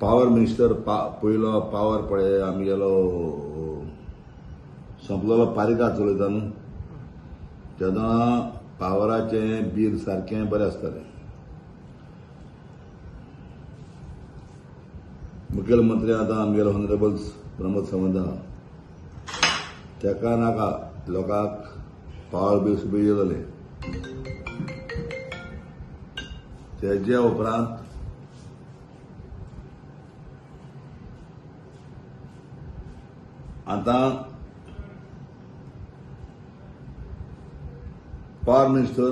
Power minister पयलो power पळय आमगेलो संपलेलो पारिकार चलयता न्हू तेन्ना पावराचें बील सारकें बरें आसतालें. मुखेलमंत्री आतां आमगेलो ऑनरेबल प्रमोद सावंत आहा तेका नाका लोकांक पावर बील सुबेज येयलें. तेजे उपरांत आतां पावर मिनिस्टर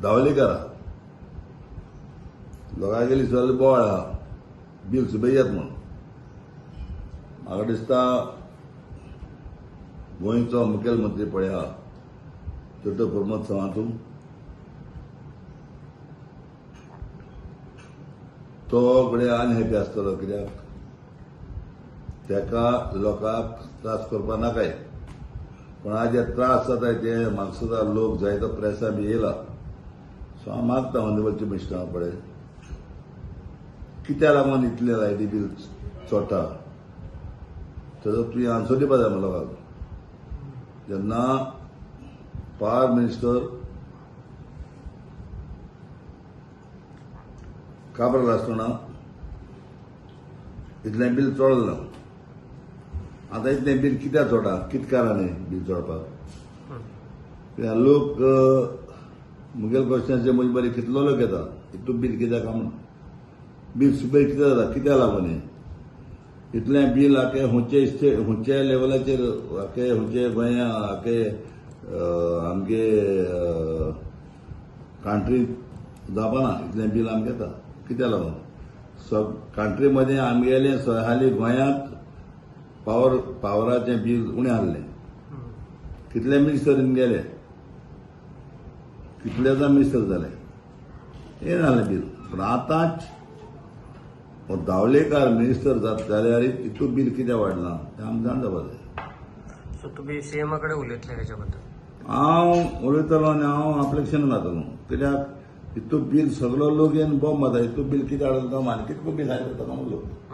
धावलेकर आहा. लोकांगेली सगळी बोवाळ आहा बील सुबेज म्हूण. म्हाका दिसता गोंयचो मुखेलमंत्री पळय आहा तो प्रमोद सावंत तो फुडें अनहॅपी आसतलो कित्याक तेका लोकांक त्रास करपा नाकाय. पण आज जे त्रास जाता ते म्हाका सुद्दां लोक जायतो प्रेसा बी येयला. सो हांव मागता ऑनरेबल चीफ मिनिस्टरा पळय कित्या लागून इतलें लायटी बील चोडटा तेजो तुवें आन्सर दिवपा जाय लोकांक. जेन्ना पावर मिनिस्टर काबराल आसतना इतलें बील चोडलें ना. आतां इतलें बील कित्याक चोडटा कितें कारणांनी बील चोडपाक लोक मुगेल क्वेश्चनाचेर म्हजे बरें कितलो लोक येता इतलो बील कित्याक म्हूण बील सुबेज कित्याक जाता कित्याक लागून इतलें बील हाके हुंचे लेवलाचेर हाके हुंचे गोंया हाके आमगे कंट्री जावपाना इतलें बील आमगे येता कित्याक लागून कंट्री मध्ये आमगेलें हालीं गोंयांत पावराचें बील उणें आहलें. कितले मिनिस्टर गेले कितलेजा मिनिस्टर जाले हें जालें बील. पूण आतांच हो धावलेकार मिनिस्टर जाल्यार इतू बील कित्याक वाडलां तें आमकां जाण जावपा जाय. सो तुमी सीएमा कडेन उलयतले हेच्या बद्दल? हांव उलयतलों आनी हांव अप्लिकेशन घातलों कित्याक इतू बील सगळो लोक येवन बॉम्ब मारता इतू बील कित्याक हाडलो तो आनी कितको बील हाडटा लोक.